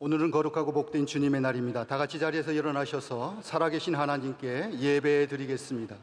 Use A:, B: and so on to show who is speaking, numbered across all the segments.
A: 오늘은 거룩하고 복된 주님의 날입니다. 다 같이 자리에서 일어나셔서 살아계신 하나님께 예배 드리겠습니다.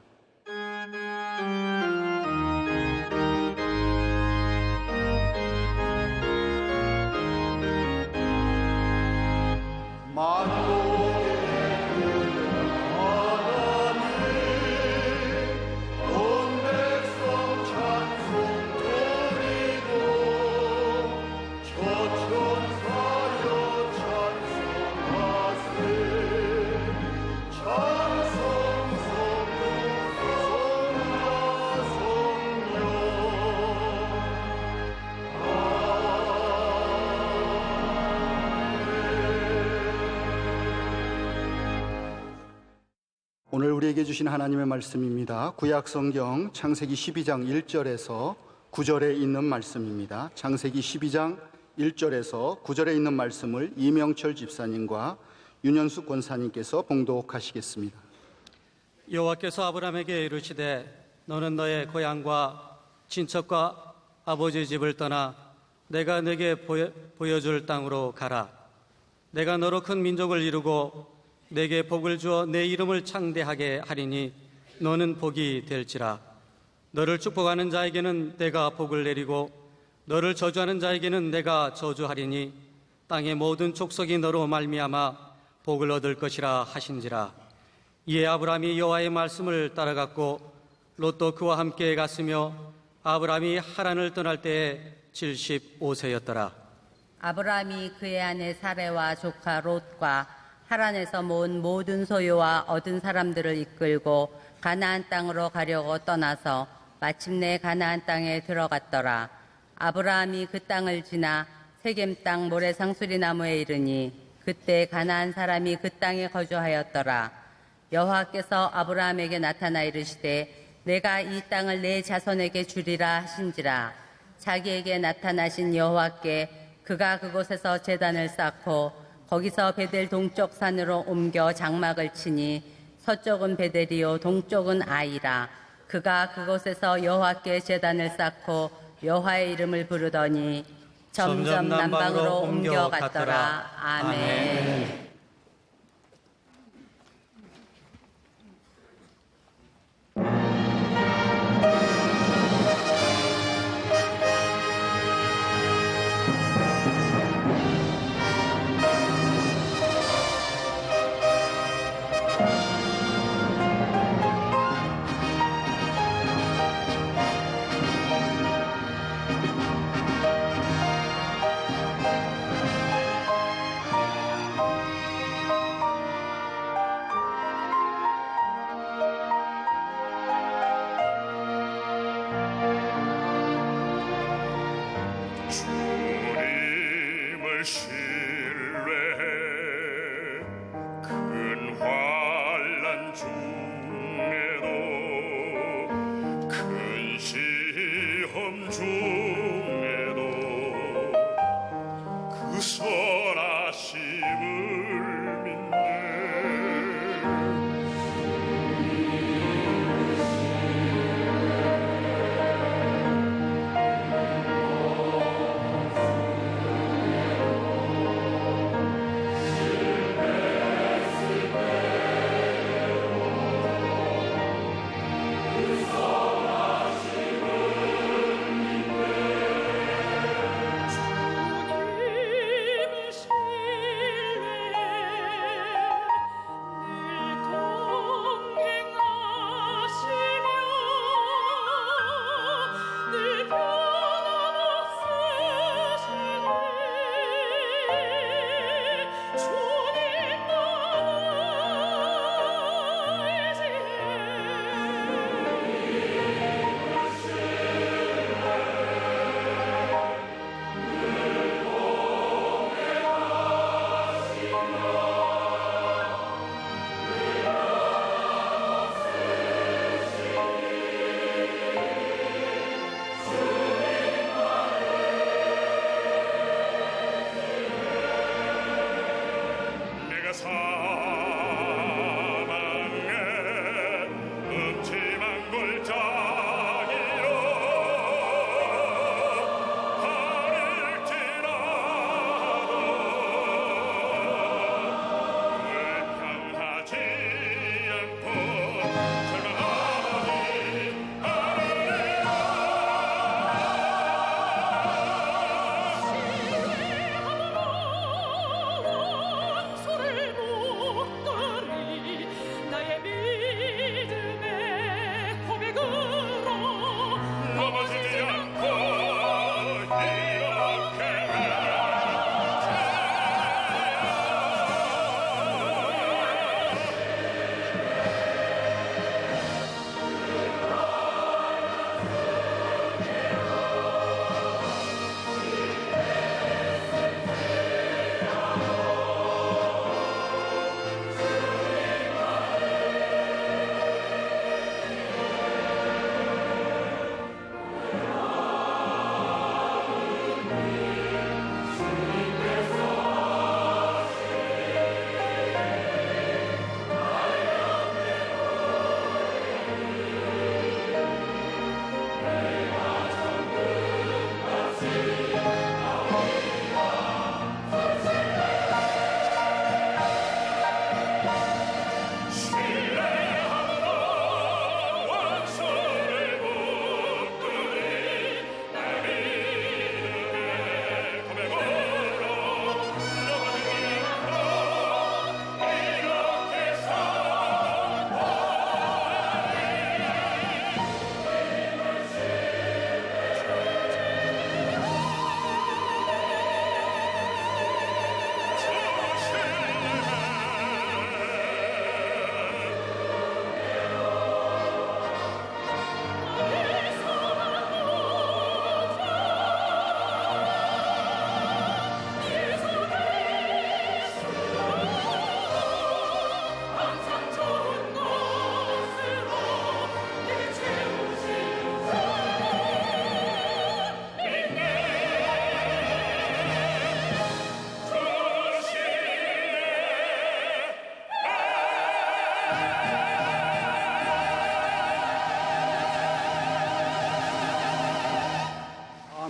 A: 오늘 우리에게 주신 하나님의 말씀입니다. 구약성경 창세기 12장 1절에서 9절에 있는 말씀입니다. 창세기 12장 1절에서 9절에 있는 말씀을 이명철 집사님과 윤현숙 권사님께서 봉독하시겠습니다.
B: 여호와께서 아브라함에게 이르시되 너는 너의 고향과 친척과 아버지 집을 떠나 내가 네게 보여줄 땅으로 가라. 내가 너로 큰 민족을 이루고 내게 복을 주어 내 이름을 창대하게 하리니 너는 복이 될지라. 너를 축복하는 자에게는 내가 복을 내리고 너를 저주하는 자에게는 내가 저주하리니 땅의 모든 족속이 너로 말미암아 복을 얻을 것이라 하신지라. 이에 아브라함이 여호와의 말씀을 따라갔고 롯도 그와 함께 갔으며 아브라함이 하란을 떠날 때에 75세였더라.
C: 아브라함이 그의 아내 사레와 조카 롯과 하란에서 모은 모든 소유와 얻은 사람들을 이끌고 가나안 땅으로 가려고 떠나서 마침내 가나안 땅에 들어갔더라. 아브라함이 그 땅을 지나 세겜 땅 모래상수리 나무에 이르니 그때 가나안 사람이 그 땅에 거주하였더라. 여호와께서 아브라함에게 나타나 이르시되 내가 이 땅을 내 자손에게 주리라 하신지라. 자기에게 나타나신 여호와께 그가 그곳에서 제단을 쌓고 거기서 베델 동쪽 산으로 옮겨 장막을 치니 서쪽은 베델이요 동쪽은 아이라. 그가 그곳에서 여호와께 제단을 쌓고 여호와의 이름을 부르더니 점점 남방으로 옮겨갔더라. 아멘.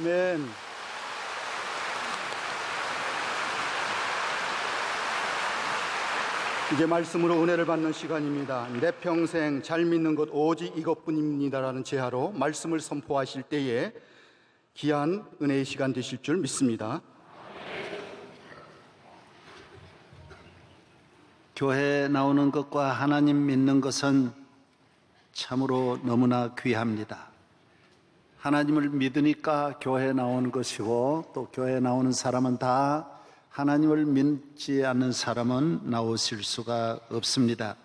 A: 아멘. 이제 말씀으로 은혜를 받는 시간입니다. 내 평생 잘 믿는 것 오직 이것뿐입니다라는 제하로 말씀을 선포하실 때에 귀한 은혜의 시간 되실 줄 믿습니다.
D: 교회에 나오는 것과 하나님 믿는 것은 참으로 너무나 귀합니다. 하나님을 믿으니까 교회에 나오는 것이고, 또 교회에 나오는 사람은 다 하나님을 믿지 않는 사람은 나오실 수가 없습니다.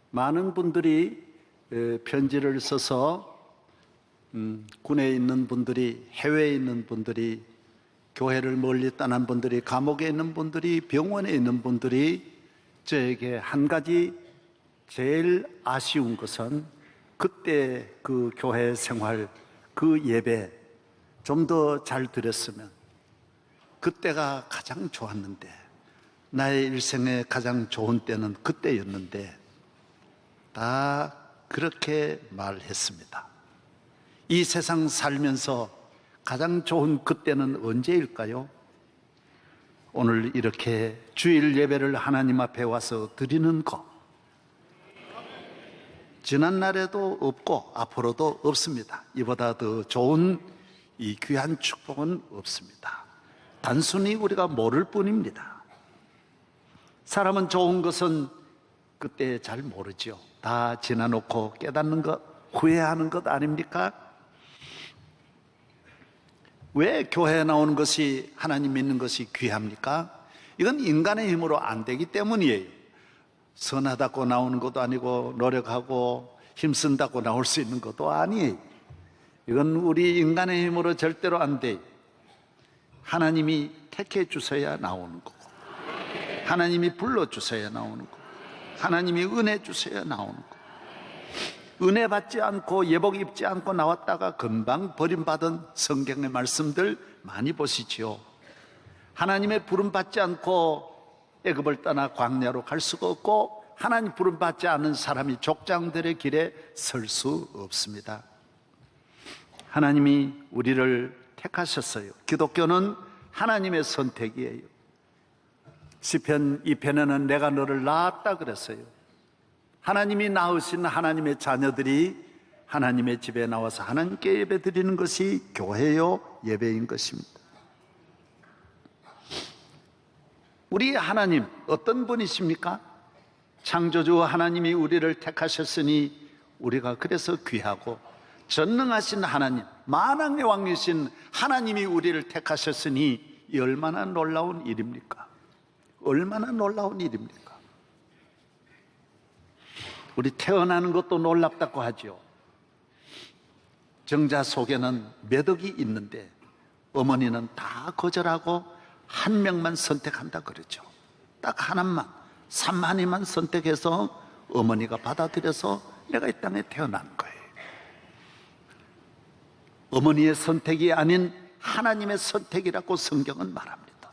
D: 많은 분들이 편지를 써서 군에 있는 분들이, 해외에 있는 분들이, 교회를 멀리 떠난 분들이, 감옥에 있는 분들이, 병원에 있는 분들이 저에게 한 가지 제일 아쉬운 것은 그때 그 교회 생활, 그 예배 좀 더 잘 드렸으면, 그때가 가장 좋았는데, 나의 일생에 가장 좋은 때는 그때였는데, 다 그렇게 말했습니다. 이 세상 살면서 가장 좋은 그때는 언제일까요? 오늘 이렇게 주일 예배를 하나님 앞에 와서 드리는 것, 지난날에도 없고 앞으로도 없습니다. 이보다 더 좋은 이 귀한 축복은 없습니다. 단순히 우리가 모를 뿐입니다. 사람은 좋은 것은 그때 잘 모르죠. 다 지나놓고 깨닫는 것, 후회하는 것 아닙니까? 왜 교회에 나오는 것이, 하나님 믿는 것이 귀합니까? 이건 인간의 힘으로 안 되기 때문이에요. 선하다고 나오는 것도 아니고, 노력하고 힘쓴다고 나올 수 있는 것도 아니에요. 이건 우리 인간의 힘으로 절대로 안 돼요. 하나님이 택해 주셔야 나오는 거고, 하나님이 불러 주셔야 나오는 거고, 하나님이 은혜 주셔야 나오는 거고, 은혜 받지 않고 예복 입지 않고 나왔다가 금방 버림받은 성경의 말씀들 많이 보시지요. 하나님의 부름 받지 않고 애굽을 떠나 광야로 갈 수가 없고, 하나님 부름 받지 않은 사람이 족장들의 길에 설 수 없습니다. 하나님이 우리를 택하셨어요. 기독교는 하나님의 선택이에요. 시편 2편에는 내가 너를 낳았다 그랬어요. 하나님이 낳으신 하나님의 자녀들이 하나님의 집에 나와서 하나님께 예배 드리는 것이 교회요, 예배인 것입니다. 우리 하나님 어떤 분이십니까? 창조주 하나님이 우리를 택하셨으니 우리가 그래서 귀하고, 전능하신 하나님, 만왕의 왕이신 하나님이 우리를 택하셨으니 이 얼마나 놀라운 일입니까? 얼마나 놀라운 일입니까? 우리 태어나는 것도 놀랍다고 하죠. 정자 속에는 몇 억이 있는데 어머니는 다 거절하고 한 명만 선택한다 그러죠. 딱 하나만, 산만이만 선택해서 어머니가 받아들여서 내가 이 땅에 태어난 거예요. 어머니의 선택이 아닌 하나님의 선택이라고 성경은 말합니다.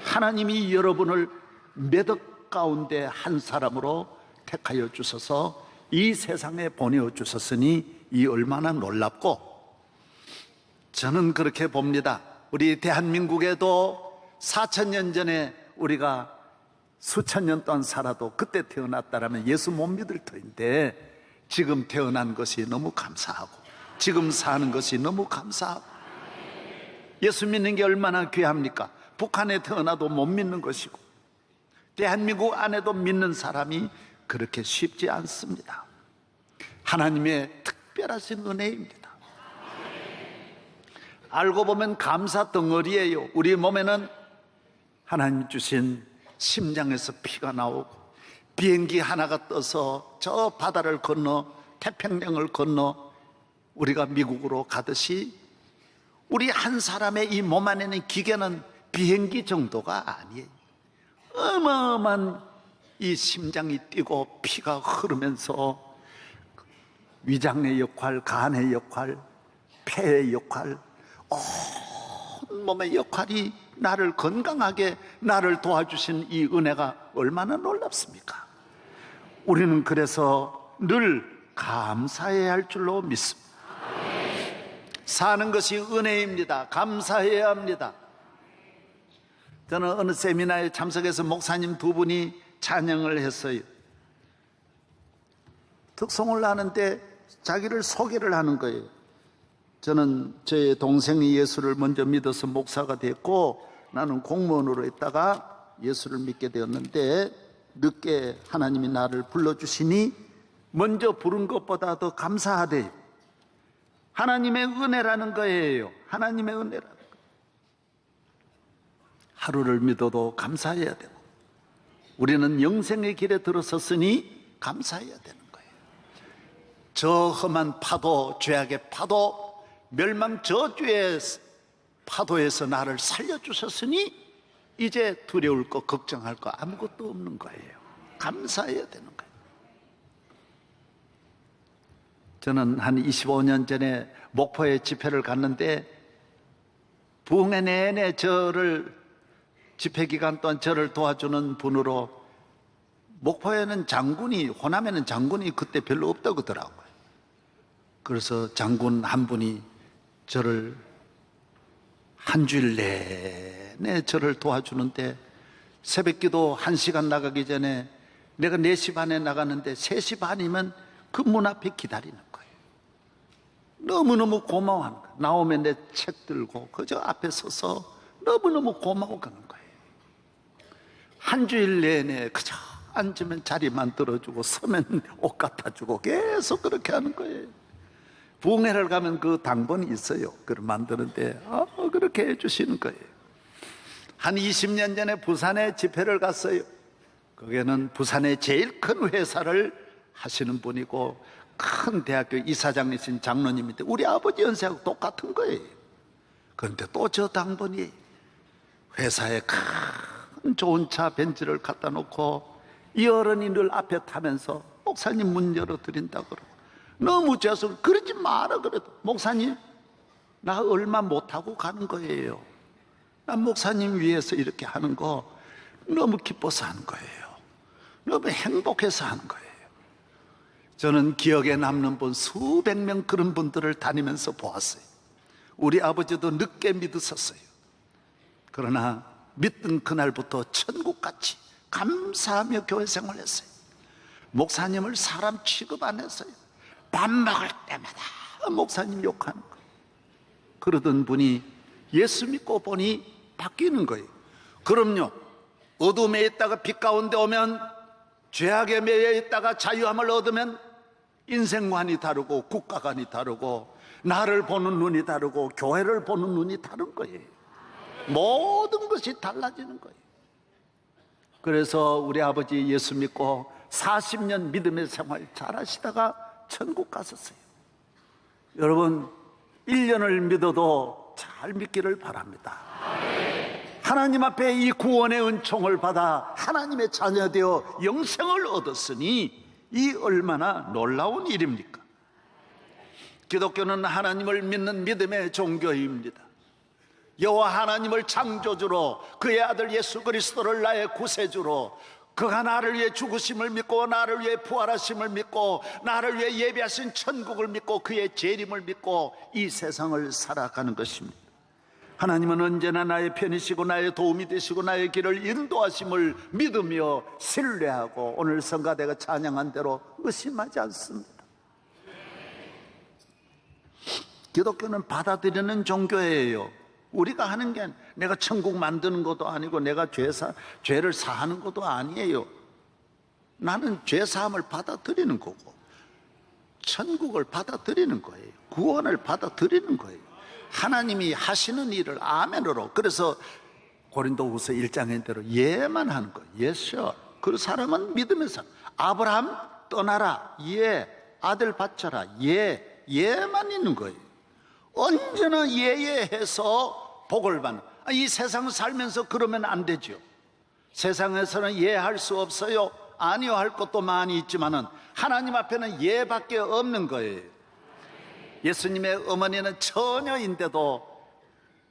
D: 하나님이 여러분을 몇 억 가운데 한 사람으로 택하여 주셔서 이 세상에 보내어 주셨으니 이 얼마나 놀랍고, 저는 그렇게 봅니다. 우리 대한민국에도 4,000년 전에 우리가 수천 년 동안 살아도 그때 태어났다라면 예수 못 믿을 터인데, 지금 태어난 것이 너무 감사하고, 지금 사는 것이 너무 감사하고, 예수 믿는 게 얼마나 귀합니까? 북한에 태어나도 못 믿는 것이고, 대한민국 안에도 믿는 사람이 그렇게 쉽지 않습니다. 하나님의 특별하신 은혜입니다. 알고 보면 감사 덩어리예요. 우리 몸에는 하나님 주신 심장에서 피가 나오고, 비행기 하나가 떠서 저 바다를 건너 태평양을 건너 우리가 미국으로 가듯이, 우리 한 사람의 이 몸 안에는 기계는 비행기 정도가 아니에요. 어마어마한 이 심장이 뛰고 피가 흐르면서 위장의 역할, 간의 역할, 폐의 역할, 온 몸의 역할이 나를 건강하게 나를 도와주신 이 은혜가 얼마나 놀랍습니까? 우리는 그래서 늘 감사해야 할 줄로 믿습니다. 사는 것이 은혜입니다. 감사해야 합니다. 저는 어느 세미나에 참석해서 목사님 두 분이 찬양을 했어요. 특송을 하는데 자기를 소개를 하는 거예요. 저는 제 동생이 예수를 먼저 믿어서 목사가 됐고 나는 공무원으로 있다가 예수를 믿게 되었는데 늦게 하나님이 나를 불러주시니 먼저 부른 것보다 더 감사하대요. 하나님의 은혜라는 거예요. 하나님의 은혜라는 거. 하루를 믿어도 감사해야 되고 우리는 영생의 길에 들어섰으니 감사해야 되는 거예요. 저 험한 파도, 죄악의 파도, 멸망 저주의 파도에서 나를 살려주셨으니 이제 두려울 거 걱정할 거 아무것도 없는 거예요. 감사해야 되는 거예요. 저는 한 25년 전에 목포에 집회를 갔는데 부흥회 내내 저를 집회 기간 동안 저를 도와주는 분으로 목포에는 장군이, 호남에는 장군이 그때 별로 없다고 하더라고요. 그래서 장군 한 분이 저를 한 주일 내내 저를 도와주는데 새벽 기도 1시간 나가기 전에 내가 4시 반에 나가는데 3시 반이면 그 문 앞에 기다리는 거예요. 너무너무 고마워하는 거예요. 나오면 내 책 들고 그저 앞에 서서 너무너무 고마워하는 거예요. 한 주일 내내 그저 앉으면 자리 만들어주고 서면 옷 갖다주고 계속 그렇게 하는 거예요. 부흥회를 가면 그 당번이 있어요. 그걸 만드는데 그렇게 해주시는 거예요. 한 20년 전에 부산에 집회를 갔어요. 거기는 부산의 제일 큰 회사를 하시는 분이고 큰 대학교 이사장이신 장로님인데 우리 아버지 연세하고 똑같은 거예요. 그런데 또 저 당번이 회사에 큰 좋은 차 벤츠를 갖다 놓고 이 어른이 늘 앞에 타면서 목사님 문 열어드린다고 그러고 너무 죄송 그러지 마라 그래도 목사님 나 얼마 못하고 가는 거예요. 난 목사님 위해서 이렇게 하는 거 너무 기뻐서 하는 거예요. 너무 행복해서 하는 거예요. 저는 기억에 남는 분 수백 명 그런 분들을 다니면서 보았어요. 우리 아버지도 늦게 믿으셨어요. 그러나 믿던 그날부터 천국같이 감사하며 교회 생활했어요. 목사님을 사람 취급 안 했어요. 밥 먹을 때마다 목사님 욕하는 거예요. 그러던 분이 예수 믿고 보니 바뀌는 거예요. 그럼요, 어둠에 있다가 빛 가운데 오면 죄악에 매여 있다가 자유함을 얻으면 인생관이 다르고 국가관이 다르고 나를 보는 눈이 다르고 교회를 보는 눈이 다른 거예요. 모든 것이 달라지는 거예요. 그래서 우리 아버지 예수 믿고 40년 믿음의 생활 잘 하시다가 천국 갔었어요. 여러분 1년을 믿어도 잘 믿기를 바랍니다. 하나님 앞에 이 구원의 은총을 받아 하나님의 자녀 되어 영생을 얻었으니 이 얼마나 놀라운 일입니까? 기독교는 하나님을 믿는 믿음의 종교입니다. 여호와 하나님을 창조주로 그의 아들 예수 그리스도를 나의 구세주로 그가 나를 위해 죽으심을 믿고 나를 위해 부활하심을 믿고 나를 위해 예비하신 천국을 믿고 그의 재림을 믿고 이 세상을 살아가는 것입니다. 하나님은 언제나 나의 편이시고 나의 도움이 되시고 나의 길을 인도하심을 믿으며 신뢰하고 오늘 성가대가 찬양한 대로 의심하지 않습니다. 기독교는 받아들이는 종교예요. 우리가 하는 게 내가 천국 만드는 것도 아니고 내가 죄를 사하는 것도 아니에요. 나는 죄사함을 받아들이는 거고 천국을 받아들이는 거예요. 구원을 받아들이는 거예요. 하나님이 하시는 일을 아멘으로. 그래서 고린도후서 1장의 대로 예만 하는 거예요. Yes, sure. 그 사람은 믿음의 사람. 아브라함 떠나라. 예. 아들 바쳐라. 예. 예만 있는 거예요. 언제나 예예해서 복을 받는. 이 세상 살면서 그러면 안 되죠. 세상에서는 예할 수 없어요. 아니요 할 것도 많이 있지만은 하나님 앞에는 예밖에 없는 거예요. 예수님의 어머니는 처녀인데도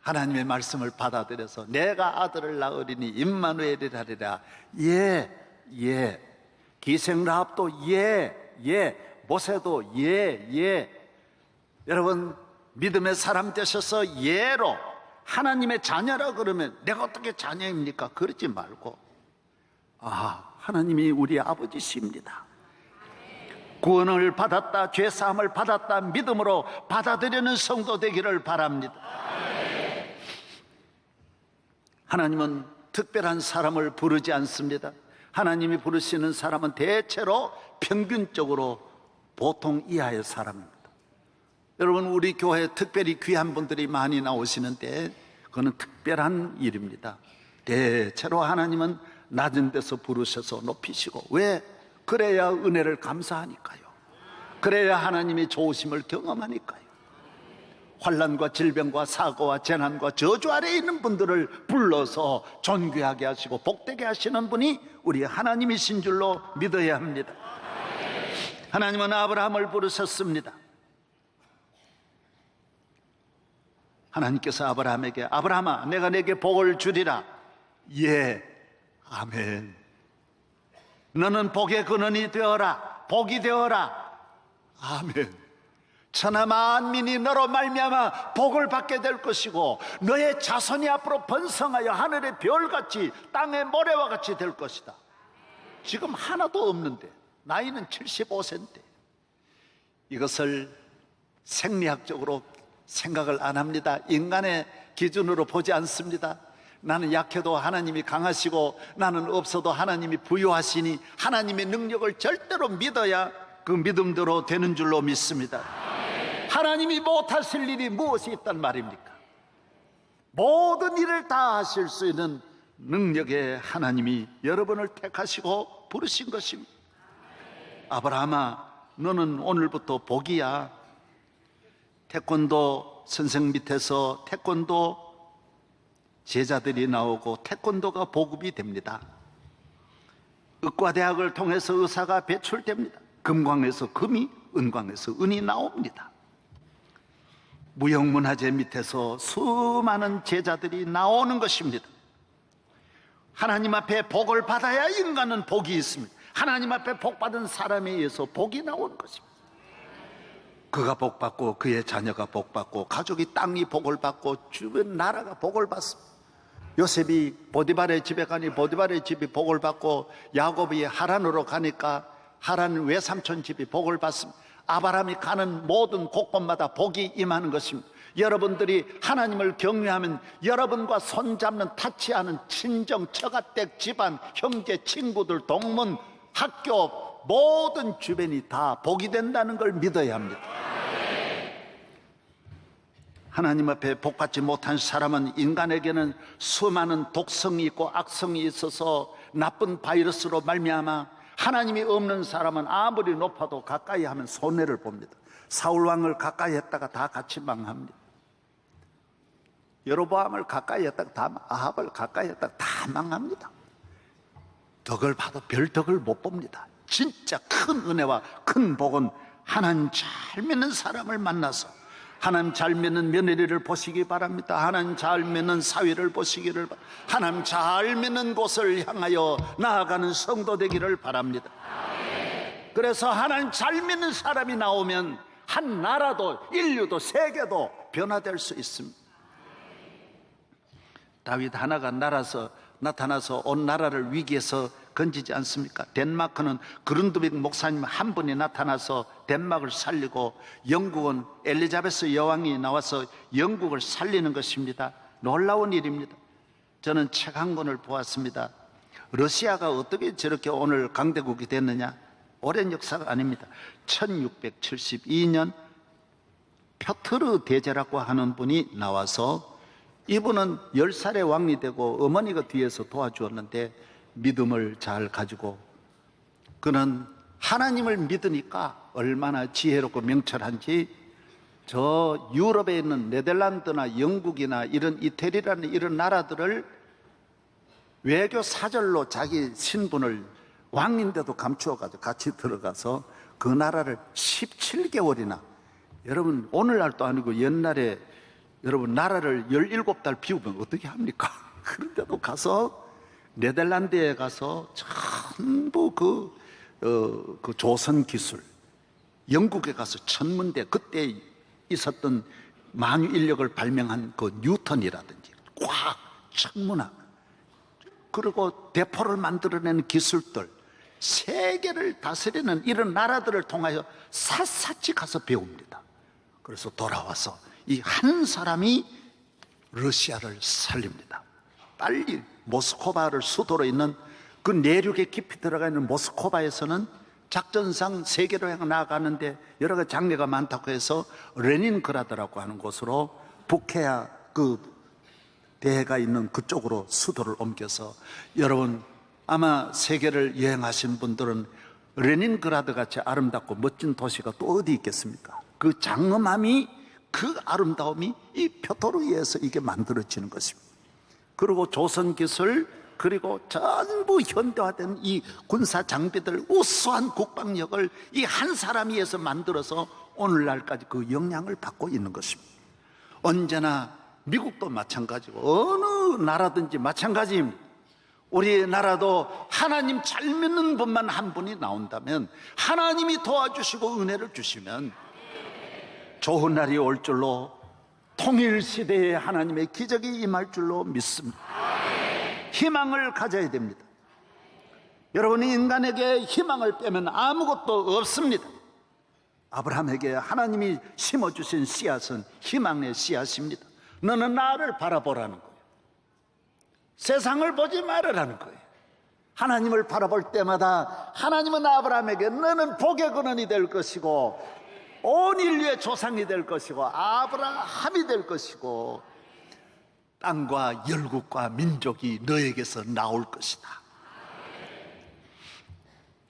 D: 하나님의 말씀을 받아들여서 내가 아들을 낳으리니 임마누엘이라 하리라. 예. 기생라합도 예. 모세도 예. 여러분, 믿음의 사람 되셔서 예로 하나님의 자녀라 그러면 내가 어떻게 자녀입니까? 그러지 말고, 하나님이 우리 아버지십니다. 구원을 받았다, 죄사함을 받았다, 믿음으로 받아들이는 성도 되기를 바랍니다. 하나님은 특별한 사람을 부르지 않습니다. 하나님이 부르시는 사람은 대체로 평균적으로 보통 이하의 사람입니다. 여러분, 우리 교회에 특별히 귀한 분들이 많이 나오시는데 그거는 특별한 일입니다. 대체로 하나님은 낮은 데서 부르셔서 높이시고, 왜? 그래야 은혜를 감사하니까요. 그래야 하나님의 좋으심을 경험하니까요. 환난과 질병과 사고와 재난과 저주 아래에 있는 분들을 불러서 존귀하게 하시고 복되게 하시는 분이 우리 하나님이신 줄로 믿어야 합니다. 하나님은 아브라함을 부르셨습니다. 하나님께서 아브라함에게, 아브라함아, 내가 내게 복을 주리라. 예, 아멘. 너는 복의 근원이 되어라. 복이 되어라. 아멘. 천하 만민이 너로 말미암아 복을 받게 될 것이고, 너의 자손이 앞으로 번성하여 하늘의 별같이 땅의 모래와 같이 될 것이다. 지금 하나도 없는데 나이는 75세인데 이것을 생리학적으로 생각을 안 합니다. 인간의 기준으로 보지 않습니다. 나는 약해도 하나님이 강하시고 나는 없어도 하나님이 부유하시니 하나님의 능력을 절대로 믿어야 그 믿음대로 되는 줄로 믿습니다. 하나님이 못하실 일이 무엇이 있단 말입니까? 모든 일을 다 하실 수 있는 능력의 하나님이 여러분을 택하시고 부르신 것입니다. 아브라함아, 너는 오늘부터 복이야. 태권도 선생 밑에서 태권도 제자들이 나오고 태권도가 보급이 됩니다. 의과대학을 통해서 의사가 배출됩니다. 금광에서 금이, 은광에서 은이 나옵니다. 무형문화재 밑에서 수많은 제자들이 나오는 것입니다. 하나님 앞에 복을 받아야 인간은 복이 있습니다. 하나님 앞에 복받은 사람에 의해서 복이 나오는 것입니다. 그가 복받고 그의 자녀가 복받고 가족이 땅이 복을 받고 주변 나라가 복을 받습니다. 요셉이 보디발의 집에 가니 보디발의 집이 복을 받고, 야곱이 하란으로 가니까 하란 외삼촌 집이 복을 받습니다. 아브라함이 가는 모든 곳곳마다 복이 임하는 것입니다. 여러분들이 하나님을 경외하면 여러분과 손잡는 타치하는 친정, 처가댁, 집안, 형제, 친구들, 동문, 학교 모든 주변이 다 복이 된다는 걸 믿어야 합니다. 하나님 앞에 복받지 못한 사람은 인간에게는 수많은 독성이 있고 악성이 있어서 나쁜 바이러스로 말미암아, 하나님이 없는 사람은 아무리 높아도 가까이 하면 손해를 봅니다. 사울왕을 가까이 했다가 다 같이 망합니다. 여로보암을 가까이 했다가 다, 아합을 가까이 했다가 다 망합니다. 덕을 봐도 별 덕을 못 봅니다. 진짜 큰 은혜와 큰 복은 하나님 잘 믿는 사람을 만나서, 하나님 잘 믿는 며느리를 보시기 바랍니다. 하나님 잘 믿는 사위를 보시기를 바랍니다. 하나님 잘 믿는 곳을 향하여 나아가는 성도 되기를 바랍니다. 그래서 하나님 잘 믿는 사람이 나오면 한 나라도 인류도 세계도 변화될 수 있습니다. 다윗 하나가 나타나서 온 나라를 위기에서 건지지 않습니까? 덴마크는 그룬드빅 목사님 한 분이 나타나서 덴마크를 살리고, 영국은 엘리자베스 여왕이 나와서 영국을 살리는 것입니다. 놀라운 일입니다. 저는 책 한 권을 보았습니다. 러시아가 어떻게 저렇게 오늘 강대국이 됐느냐? 오랜 역사가 아닙니다. 1672년 표트르 대제라고 하는 분이 나와서, 이분은 10살의 왕이 되고 어머니가 뒤에서 도와주었는데 믿음을 잘 가지고, 그는 하나님을 믿으니까 얼마나 지혜롭고 명철한지, 저 유럽에 있는 네덜란드나 영국이나 이런 이태리라는 이런 나라들을 외교 사절로 자기 신분을 왕인데도 감추어가지고 같이 들어가서 그 나라를 17개월이나, 여러분 오늘날도 아니고 옛날에 여러분 나라를 17달 비우면 어떻게 합니까? 그런데도 가서 네덜란드에 가서 전부 그 조선 기술, 영국에 가서 천문대, 그때 있었던 만유 인력을 발명한 그 뉴턴이라든지 과학, 천문학, 그리고 대포를 만들어내는 기술들, 세계를 다스리는 이런 나라들을 통하여 샅샅이 가서 배웁니다. 그래서 돌아와서 이 한 사람이 러시아를 살립니다. 빨리 모스크바를 수도로 있는 그 내륙에 깊이 들어가 있는 모스크바에서는 작전상 세계로 향해 나아가는데 여러 가지 장애가 많다고 해서 레닌그라드라고 하는 곳으로 북해야 그 대해가 있는 그쪽으로 수도를 옮겨서, 여러분 아마 세계를 여행하신 분들은 레닌그라드 같이 아름답고 멋진 도시가 또 어디 있겠습니까? 그 장엄함이, 그 아름다움이 이 표토로 의해서 이게 만들어지는 것입니다. 그리고 조선기술, 그리고 전부 현대화된 이 군사 장비들, 우수한 국방력을 이 한 사람이 해서 만들어서 오늘날까지 그 영향을 받고 있는 것입니다. 언제나 미국도 마찬가지고 어느 나라든지 마찬가지입니다. 우리나라도 하나님 잘 믿는 분만 한 분이 나온다면, 하나님이 도와주시고 은혜를 주시면 좋은 날이 올 줄로, 통일시대에 하나님의 기적이 임할 줄로 믿습니다. 희망을 가져야 됩니다. 여러분이 인간에게 희망을 빼면 아무것도 없습니다. 아브라함에게 하나님이 심어주신 씨앗은 희망의 씨앗입니다. 너는 나를 바라보라는 거예요. 세상을 보지 말으라는 거예요. 하나님을 바라볼 때마다 하나님은 아브라함에게 너는 복의 근원이 될 것이고 온 인류의 조상이 될 것이고 아브라함이 될 것이고 땅과 열국과 민족이 너에게서 나올 것이다.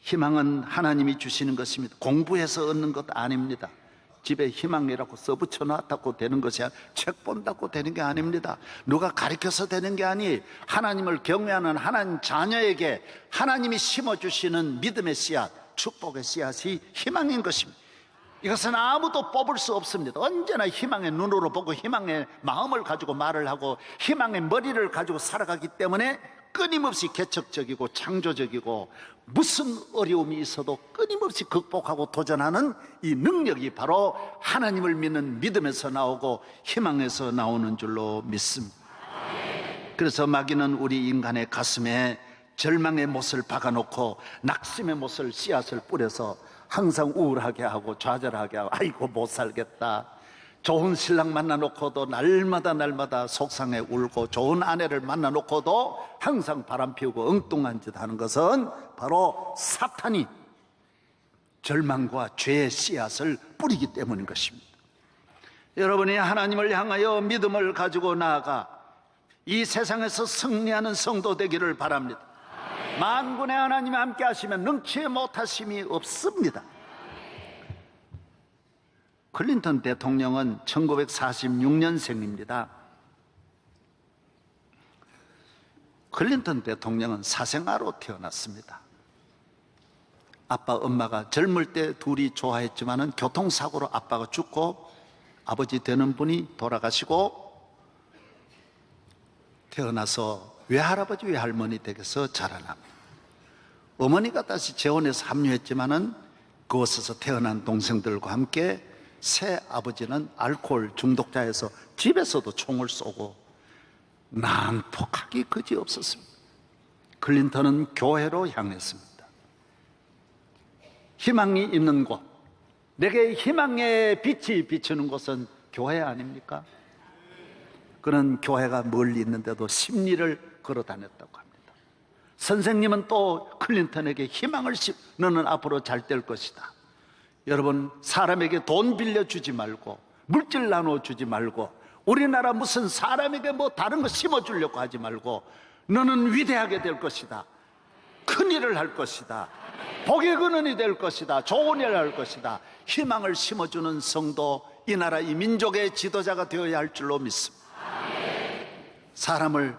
D: 희망은 하나님이 주시는 것입니다. 공부해서 얻는 것 아닙니다. 집에 희망이라고 써붙여 놨다고 되는 것이 아니라, 책 본다고 되는 게 아닙니다. 누가 가르쳐서 되는 게 아니에요. 하나님을 경외하는 하나님 자녀에게 하나님이 심어주시는 믿음의 씨앗, 축복의 씨앗이 희망인 것입니다. 이것은 아무도 뽑을 수 없습니다. 언제나 희망의 눈으로 보고 희망의 마음을 가지고 말을 하고 희망의 머리를 가지고 살아가기 때문에 끊임없이 개척적이고 창조적이고 무슨 어려움이 있어도 끊임없이 극복하고 도전하는 이 능력이 바로 하나님을 믿는 믿음에서 나오고 희망에서 나오는 줄로 믿습니다. 그래서 마귀는 우리 인간의 가슴에 절망의 못을 박아놓고 낙심의 못을, 씨앗을 뿌려서 항상 우울하게 하고 좌절하게 하고 아이고 못 살겠다, 좋은 신랑 만나놓고도 날마다 속상해 울고, 좋은 아내를 만나놓고도 항상 바람 피우고 엉뚱한 짓 하는 것은 바로 사탄이 절망과 죄의 씨앗을 뿌리기 때문인 것입니다. 여러분이 하나님을 향하여 믿음을 가지고 나아가 이 세상에서 승리하는 성도 되기를 바랍니다. 만군의 하나님이 함께 하시면 능치 못하심이 없습니다. 클린턴 대통령은 1946년생입니다. 클린턴 대통령은 사생아로 태어났습니다. 아빠, 엄마가 젊을 때 둘이 좋아했지만은 교통사고로 아빠가 죽고 아버지 되는 분이 돌아가시고 태어나서 외할아버지, 외할머니 댁에서 자라납니다. 어머니가 다시 재혼해서 합류했지만은 그곳에서 태어난 동생들과 함께 새 아버지는 알코올 중독자에서 집에서도 총을 쏘고 난폭하기 그지없었습니다. 클린턴은 교회로 향했습니다. 희망이 있는 곳, 내게 희망의 빛이 비추는 곳은 교회 아닙니까? 그런 교회가 멀리 있는데도 심리를 걸어 다녔다고 합니다. 선생님은 또 클린턴에게 희망을 너는 앞으로 잘 될 것이다. 여러분, 사람에게 돈 빌려주지 말고 물질 나눠주지 말고 우리나라 무슨 사람에게 뭐 다른 거 심어주려고 하지 말고 너는 위대하게 될 것이다, 큰 일을 할 것이다, 복의 근원이 될 것이다, 좋은 일을 할 것이다, 희망을 심어주는 성도, 이 나라 이 민족의 지도자가 되어야 할 줄로 믿습니다. 사람을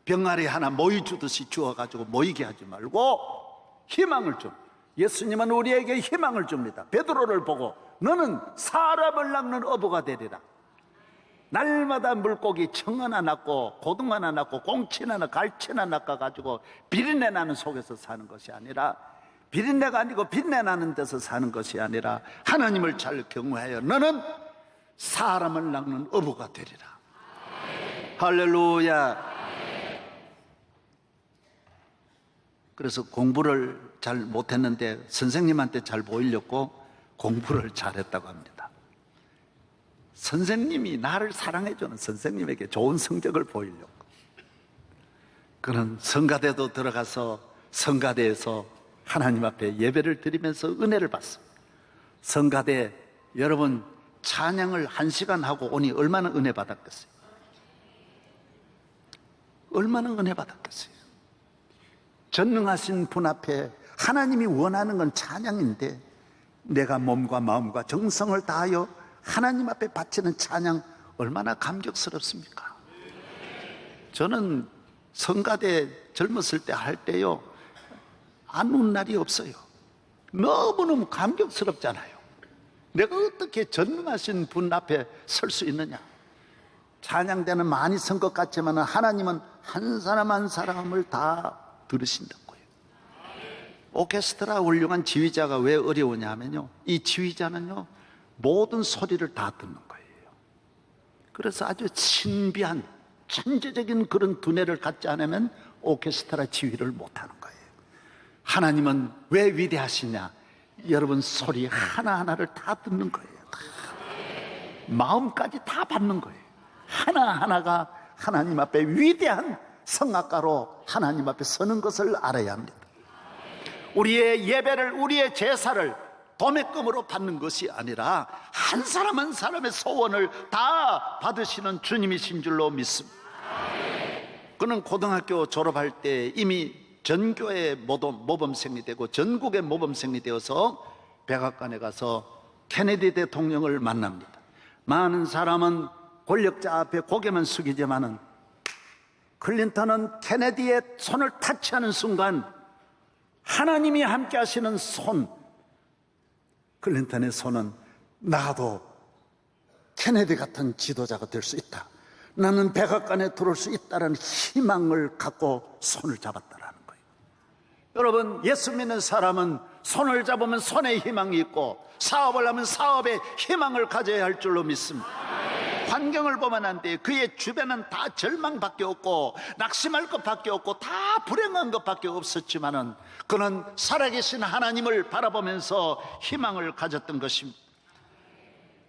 D: 병아리 하나 모이 주듯이 주어가지고 모이게 하지 말고 희망을 줍니다. 예수님은 우리에게 희망을 줍니다. 베드로를 보고 너는 사람을 낚는 어부가 되리라. 날마다 물고기 청 하나 낚고 고등 하나 낚고 공치 하나 갈치 하나 낚아가지고 비린내 나는 속에서 사는 것이 아니라 비린내가 아니고 빛내 나는 데서 사는 것이 아니라 하나님을 잘 경외하여 너는 사람을 낚는 어부가 되리라. 할렐루야. 그래서 공부를 잘 못했는데 선생님한테 잘 보이려고 공부를 잘했다고 합니다. 선생님이 나를 사랑해주는 선생님에게 좋은 성적을 보이려고. 그는 성가대도 들어가서 성가대에서 하나님 앞에 예배를 드리면서 은혜를 받습니다. 성가대 여러분 찬양을 1시간 하고 오니 얼마나 은혜 받았겠어요? 얼마나 은혜 받았겠어요? 전능하신 분 앞에 하나님이 원하는 건 찬양인데 내가 몸과 마음과 정성을 다하여 하나님 앞에 바치는 찬양 얼마나 감격스럽습니까? 저는 성가대 젊었을 때 할 때요 안 운 날이 없어요. 너무너무 감격스럽잖아요. 내가 어떻게 전능하신 분 앞에 설 수 있느냐. 찬양대는 많이 선 것 같지만 하나님은 한 사람 한 사람을 다 들으신다고요. 오케스트라 훌륭한 지휘자가 왜 어려우냐 하면요, 이 지휘자는요 모든 소리를 다 듣는 거예요. 그래서 아주 신비한 천재적인 그런 두뇌를 갖지 않으면 오케스트라 지휘를 못하는 거예요. 하나님은 왜 위대하시냐? 여러분 소리 하나하나를 다 듣는 거예요. 다. 마음까지 다 받는 거예요. 하나하나가 하나님 앞에 위대한 성악가로 하나님 앞에 서는 것을 알아야 합니다. 우리의 예배를, 우리의 제사를 도매금으로 받는 것이 아니라 한 사람 한 사람의 소원을 다 받으시는 주님이신 줄로 믿습니다. 그는 고등학교 졸업할 때 이미 전교의 모범생이 되고 전국의 모범생이 되어서 백악관에 가서 케네디 대통령을 만납니다. 많은 사람은 권력자 앞에 고개만 숙이지만은 클린턴은 케네디의 손을 타치하는 순간 하나님이 함께 하시는 손, 클린턴의 손은 나도 케네디 같은 지도자가 될 수 있다, 나는 백악관에 들어올 수 있다는 희망을 갖고 손을 잡았다라는 거예요. 여러분, 예수 믿는 사람은 손을 잡으면 손에 희망이 있고 사업을 하면 사업에 희망을 가져야 할 줄로 믿습니다. 환경을 보면 안 돼. 그의 주변은 다 절망밖에 없고 낙심할 것밖에 없고 다 불행한 것밖에 없었지만은 그는 살아계신 하나님을 바라보면서 희망을 가졌던 것입니다.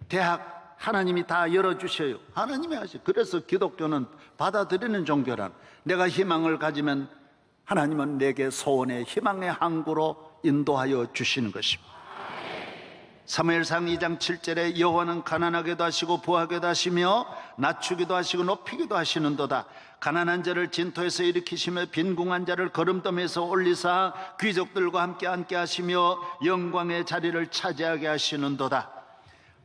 D: 대학 하나님이 다 열어주셔요. 하나님이 하셔요. 그래서 기독교는 받아들이는 종교란, 내가 희망을 가지면 하나님은 내게 소원의 희망의 항구로 인도하여 주시는 것입니다. 사무엘상 2장 7절에 여호와는 가난하게도 하시고 부하게도 하시며 낮추기도 하시고 높이기도 하시는도다. 가난한 자를 진토에서 일으키시며 빈궁한 자를 거름더미에서 올리사 귀족들과 함께 앉게 하시며 영광의 자리를 차지하게 하시는도다.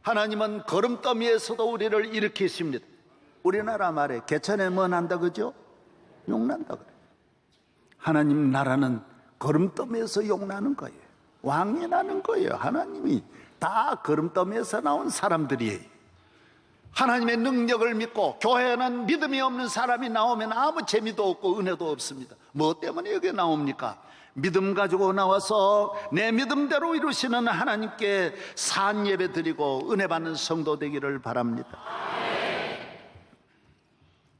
D: 하나님은 거름더미에서도 우리를 일으키십니다. 우리나라 말에 개천에 뭐 난다 그죠? 용난다 그래. 하나님 나라는 거름더미에서 용나는 거예요. 왕이 나는 거예요. 하나님이 다 거름더미에서 나온 사람들이에요. 하나님의 능력을 믿고 교회는 믿음이 없는 사람이 나오면 아무 재미도 없고 은혜도 없습니다. 뭐 때문에 여기 나옵니까? 믿음 가지고 나와서 내 믿음대로 이루시는 하나님께 산 예배 드리고 은혜 받는 성도 되기를 바랍니다.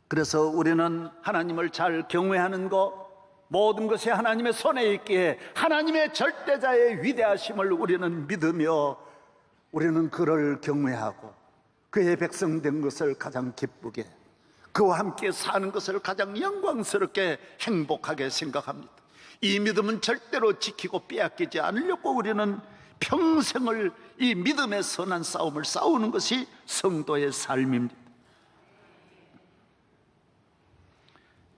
D: 그래서 우리는 하나님을 잘 경외하는 것, 모든 것이 하나님의 손에 있기에 하나님의 절대자의 위대하심을 우리는 믿으며 우리는 그를 경외하고 그의 백성 된 것을 가장 기쁘게, 그와 함께 사는 것을 가장 영광스럽게 행복하게 생각합니다. 이 믿음은 절대로 지키고 빼앗기지 않으려고 우리는 평생을 이 믿음의 선한 싸움을 싸우는 것이 성도의 삶입니다.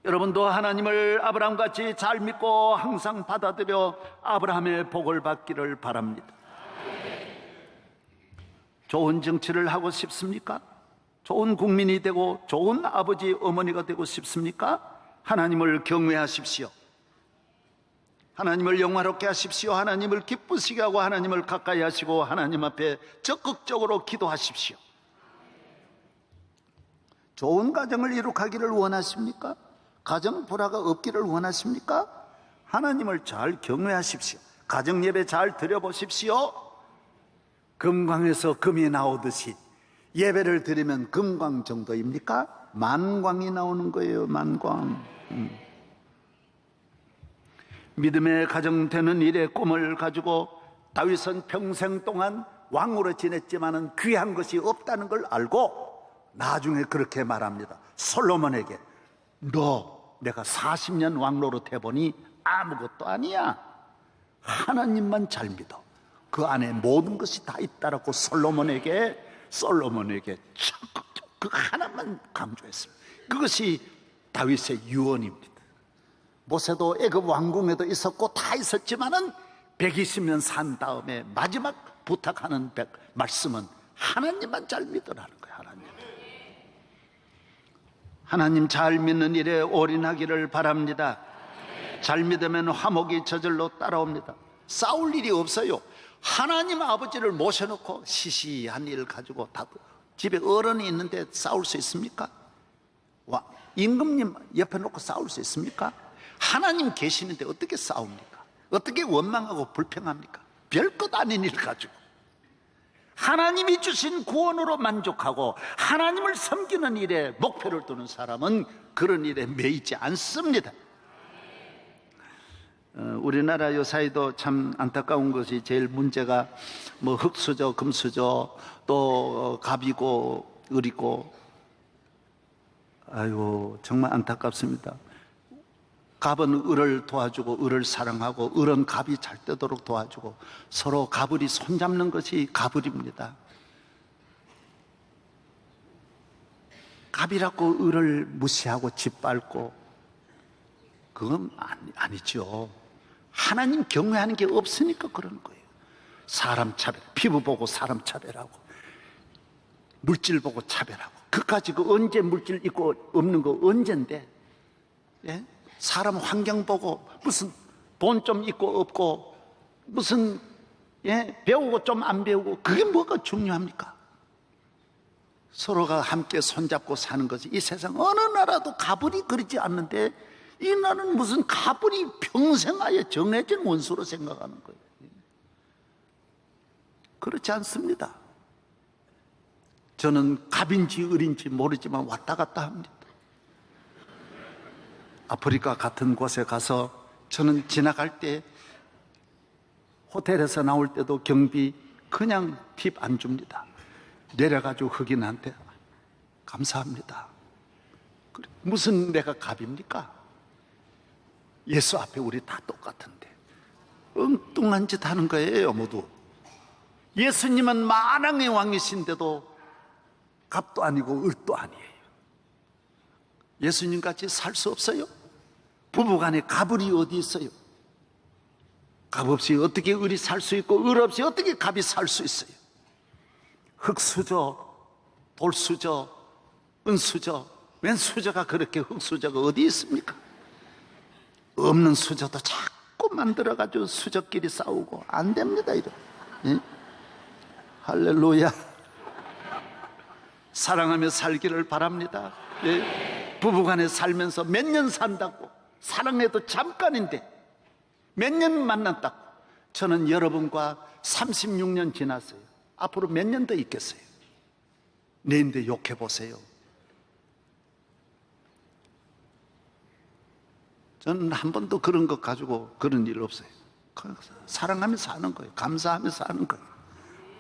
D: 여러분도 하나님을 아브라함같이 잘 믿고 항상 받아들여 아브라함의 복을 받기를 바랍니다. 좋은 정치를 하고 싶습니까? 좋은 국민이 되고 좋은 아버지, 어머니가 되고 싶습니까? 하나님을 경외하십시오. 하나님을 영화롭게 하십시오. 하나님을 기쁘시게 하고 하나님을 가까이 하시고 하나님 앞에 적극적으로 기도하십시오. 좋은 가정을 이룩하기를 원하십니까? 가정 불화가 없기를 원하십니까? 하나님을 잘 경외하십시오. 가정예배 잘 드려보십시오. 금광에서 금이 나오듯이 예배를 드리면 금광 정도입니까? 만광이 나오는 거예요. 만광. 믿음의 가정 되는 일에 꿈을 가지고 다윗은 평생 동안 왕으로 지냈지만은 귀한 것이 없다는 걸 알고 나중에 그렇게 말합니다. 솔로몬에게 너 내가 40년 왕노릇 해보니 아무것도 아니야. 하나님만 잘 믿어. 그 안에 모든 것이 다 있다라고 솔로몬에게 적극적으로 그 하나만 강조했습니다. 그것이 다윗의 유언입니다. 모세도 애굽 왕궁에도 있었고 다 있었지만은 120년 산 다음에 마지막 부탁하는 말씀은 하나님만 잘 믿으라는 거예요. 하나님 잘 믿는 일에 올인하기를 바랍니다. 잘 믿으면 화목이 저절로 따라옵니다. 싸울 일이 없어요. 하나님 아버지를 모셔놓고 시시한 일 가지고 집에 어른이 있는데 싸울 수 있습니까? 임금님 옆에 놓고 싸울 수 있습니까? 하나님 계시는데 어떻게 싸웁니까? 어떻게 원망하고 불평합니까? 별것 아닌 일 가지고 하나님이 주신 구원으로 만족하고 하나님을 섬기는 일에 목표를 두는 사람은 그런 일에 매이지 않습니다. 우리나라 요사이도 참 안타까운 것이 제일 문제가 뭐 흙수저, 금수저, 또 갑이고 을이고, 아이고 정말 안타깝습니다. 갑은 을을 도와주고 을을 사랑하고 을은 갑이 잘 되도록 도와주고 서로 갑을이 손잡는 것이 갑을입니다. 갑이라고 을을 무시하고 짓밟고 그건 아니죠. 하나님 경외하는 게 없으니까 그러는 거예요. 사람 차별, 피부 보고 사람 차별하고 물질 보고 차별하고 그까지 그 언제 물질 있고 없는 거 언젠데, 예? 사람 환경 보고 무슨 돈 좀 있고 없고 무슨 배우고 좀 안 배우고 그게 뭐가 중요합니까? 서로가 함께 손잡고 사는 것이 이 세상 어느 나라도 가불이 그러지 않는데 이 나라는 무슨 가불이 평생 아예 정해진 원수로 생각하는 거예요. 그렇지 않습니다. 저는 갑인지 을인지 모르지만 왔다 갔다 합니다. 아프리카 같은 곳에 가서 저는 지나갈 때 호텔에서 나올 때도 경비 그냥 팁 안 줍니다. 내려가지고 흑인한테 감사합니다. 무슨 내가 갑입니까? 예수 앞에 우리 다 똑같은데 엉뚱한 짓 하는 거예요. 모두 예수님은 만왕의 왕이신데도 갑도 아니고 을도 아니에요. 예수님 같이 살 수 없어요. 부부간에 갑을이 어디 있어요? 갑 없이 어떻게 을이 살 수 있고 을 없이 어떻게 갑이 살 수 있어요? 흙수저, 돌수저, 은수저, 웬 수저가 그렇게 흙수저가 어디 있습니까? 없는 수저도 자꾸 만들어가지고 수저끼리 싸우고 안 됩니다. 이런. 예? 할렐루야. 사랑하며 살기를 바랍니다. 예? 부부간에 살면서 몇 년 산다고 사랑해도 잠깐인데 몇 년 만났다고. 저는 여러분과 36년 지났어요. 앞으로 몇 년 더 있겠어요? 내인데 욕해보세요. 저는 한 번도 그런 것 가지고 그런 일 없어요. 사랑하면서 사는 거예요. 감사하면서 사는 거예요.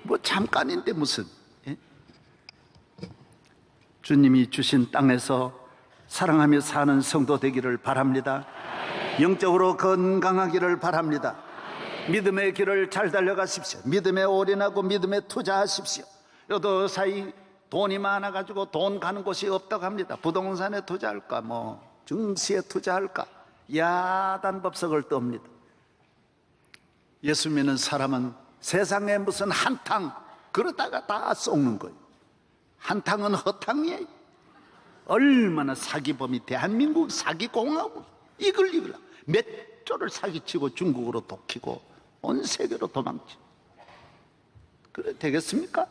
D: 뭐 잠깐인데 무슨. 예? 주님이 주신 땅에서 사랑하며 사는 성도 되기를 바랍니다. 영적으로 건강하기를 바랍니다. 믿음의 길을 잘 달려가십시오. 믿음에 올인하고 믿음에 투자하십시오. 여도 사이 돈이 많아가지고 돈 가는 곳이 없다고 합니다. 부동산에 투자할까 뭐 증시에 투자할까 야단법석을 떱니다. 예수 믿는 사람은 세상에 무슨 한탕 그러다가 다 썩는 거예요. 한탕은 허탕이에요. 얼마나 사기범이 대한민국 사기공화국 이글 몇 조를 사기치고 중국으로 독히고 온 세계로 도망치. 그래 되겠습니까?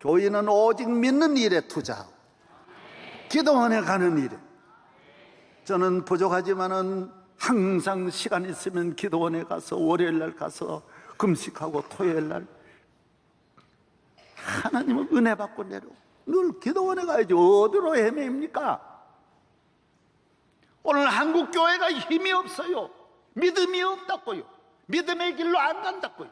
D: 교인은 오직 믿는 일에 투자하고 기도원에 가는 일에. 저는 부족하지만은 항상 시간 있으면 기도원에 가서 월요일 날 가서 금식하고 토요일 날 하나님은 은혜 받고 내려 늘 기도원에 가야지 어디로 헤매입니까? 오늘 한국 교회가 힘이 없어요. 믿음이 없다고요. 믿음의 길로 안 간다고요.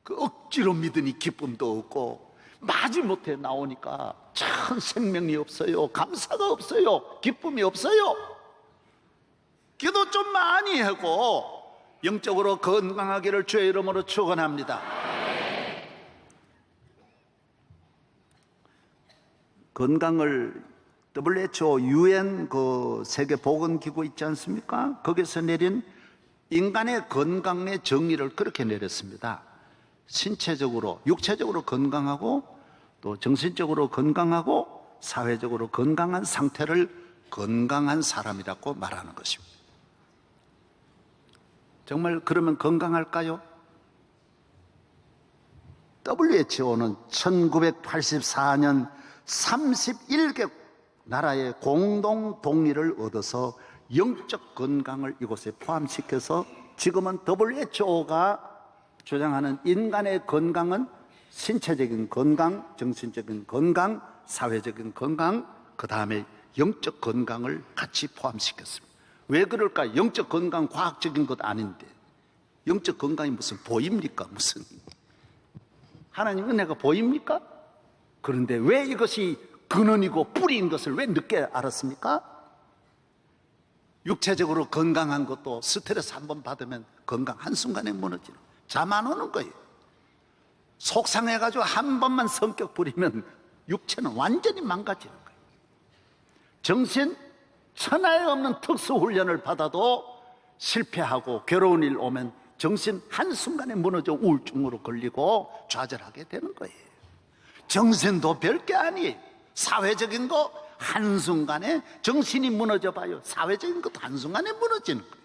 D: 그 억지로 믿으니 기쁨도 없고 마지못해 나오니까 참 생명이 없어요. 감사가 없어요. 기쁨이 없어요. 기도 좀 많이 하고 영적으로 건강하기를 주의 이름으로 축원합니다. 건강을 WHO UN 그 세계 보건기구 있지 않습니까? 거기서 내린 인간의 건강의 정의를 그렇게 내렸습니다. 신체적으로, 육체적으로 건강하고 또 정신적으로 건강하고 사회적으로 건강한 상태를 건강한 사람이라고 말하는 것입니다. 정말 그러면 건강할까요? WHO는 1984년 31개 나라의 공동 동의를 얻어서 영적 건강을 이곳에 포함시켜서 지금은 WHO가 주장하는 인간의 건강은 신체적인 건강, 정신적인 건강, 사회적인 건강, 그 다음에 영적 건강을 같이 포함시켰습니다. 왜 그럴까? 영적 건강 과학적인 것 아닌데 영적 건강이 무슨 보입니까? 무슨 하나님 은혜가 보입니까? 그런데 왜 이것이 근원이고 뿌리인 것을 왜 늦게 알았습니까? 육체적으로 건강한 것도 스트레스 한번 받으면 건강 한순간에 무너지는, 잠 안 오는 거예요. 속상해가지고 한 번만 성격 부리면 육체는 완전히 망가지는 거예요. 정신 천하에 없는 특수훈련을 받아도 실패하고 괴로운 일 오면 정신 한순간에 무너져 우울증으로 걸리고 좌절하게 되는 거예요. 정신도 별게 아니에요. 사회적인 거 한순간에 정신이 무너져 봐요. 사회적인 것도 한순간에 무너지는 거예요.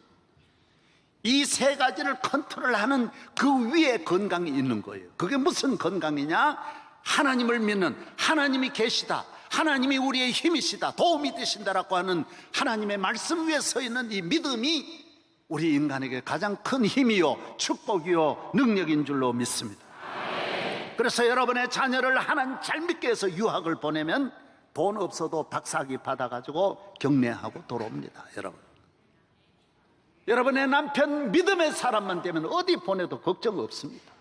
D: 이 세 가지를 컨트롤하는 그 위에 건강이 있는 거예요. 그게 무슨 건강이냐? 하나님을 믿는, 하나님이 계시다, 하나님이 우리의 힘이시다, 도움이 되신다라고 하는 하나님의 말씀 위에 서 있는 이 믿음이 우리 인간에게 가장 큰 힘이요 축복이요 능력인 줄로 믿습니다. 그래서 여러분의 자녀를 하나님 잘 믿게 해서 유학을 보내면 돈 없어도 박사학위 받아가지고 경례하고 돌아옵니다. 여러분의 남편 믿음의 사람만 되면 어디 보내도 걱정 없습니다.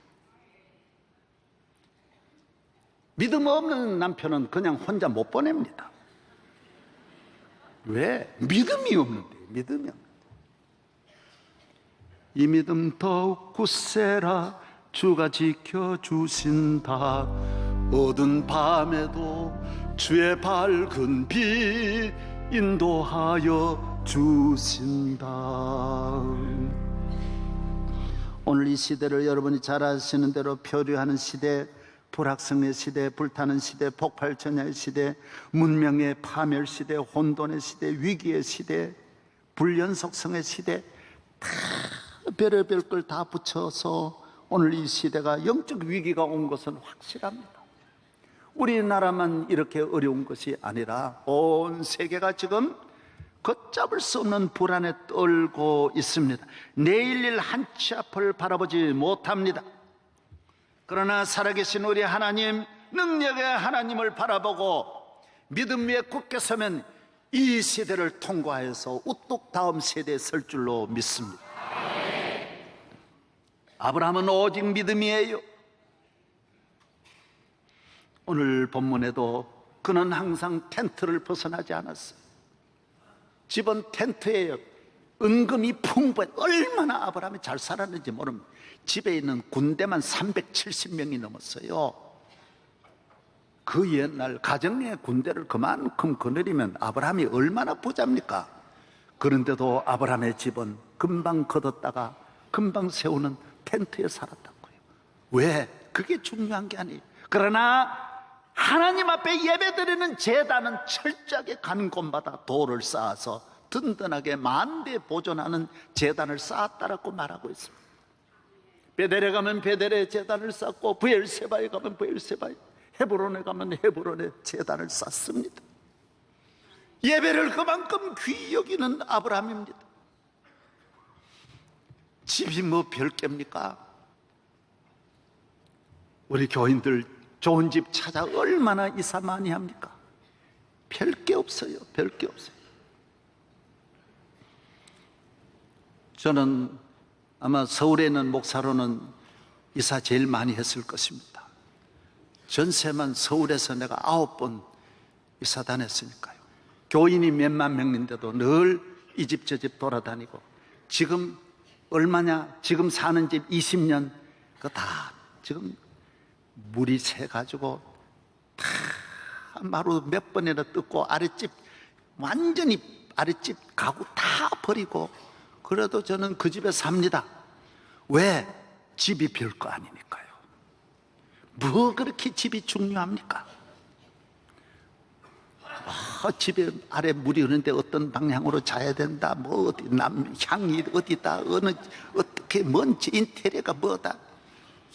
D: 믿음 없는 남편은 그냥 혼자 못 보냅니다. 왜? 믿음이 없는데. 믿음이 없는데. 이 믿음 더욱 굳세라 주가 지켜주신다. 어두운 밤에도 주의 밝은 빛 인도하여 주신다. 오늘 이 시대를 여러분이 잘 아시는 대로 표류하는 시대, 불확성의 시대, 불타는 시대, 폭발전야의 시대, 문명의 파멸 시대, 혼돈의 시대, 위기의 시대, 불연속성의 시대, 다 별의별 걸 다 붙여서 오늘 이 시대가 영적 위기가 온 것은 확실합니다. 우리나라만 이렇게 어려운 것이 아니라 온 세계가 지금 걷잡을 수 없는 불안에 떨고 있습니다. 내일 일 한 치 앞을 바라보지 못합니다. 그러나 살아계신 우리 하나님, 능력의 하나님을 바라보고 믿음 위에 굳게 서면 이 시대를 통과해서 우뚝 다음 세대에 설 줄로 믿습니다. 아브라함은 오직 믿음이에요. 오늘 본문에도 그는 항상 텐트를 벗어나지 않았어요. 집은 텐트예요. 은금이 풍부해. 얼마나 아브라함이 잘 살았는지 모릅니다. 집에 있는 군대만 370명이 넘었어요. 그 옛날 가정의 군대를 그만큼 거느리면 아브라함이 얼마나 부자입니까? 그런데도 아브라함의 집은 금방 걷었다가 금방 세우는 텐트에 살았다고요. 왜? 그게 중요한 게 아니에요. 그러나 하나님 앞에 예배드리는 제단은 철저하게 가는 곳마다 돌을 쌓아서 든든하게 만대 보존하는 제단을 쌓았다라고 말하고 있습니다. 베델에 가면 베델의 제단을 쌓고 브엘세바에 가면 브엘세바에, 헤브론에 가면 헤브론의 제단을 쌓습니다. 예배를 그만큼 귀히 여기는 아브라함입니다. 집이 뭐 별개입니까? 우리 교인들 좋은 집 찾아 얼마나 이사 많이 합니까? 별게 없어요. 별게 없어요. 저는 아마 서울에 있는 목사로는 이사 제일 많이 했을 것입니다. 전세만 서울에서 내가 9번 이사 다녔으니까요. 교인이 몇만 명인데도 늘 이 집 저 집 돌아다니고, 지금 얼마냐? 지금 사는 집 20년 그거 다 지금 물이 새가지고 다 마루 몇 번이나 뜯고, 아랫집 완전히 아랫집 가구 다 버리고, 그래도 저는 그 집에 삽니다. 왜? 집이 별거 아니니까요. 뭐 그렇게 집이 중요합니까? 집에 아래 물이 흐르는데 어떤 방향으로 자야 된다, 뭐 어디 향이 어디다, 어느 어떻게 뭔지 인테리어가 뭐다,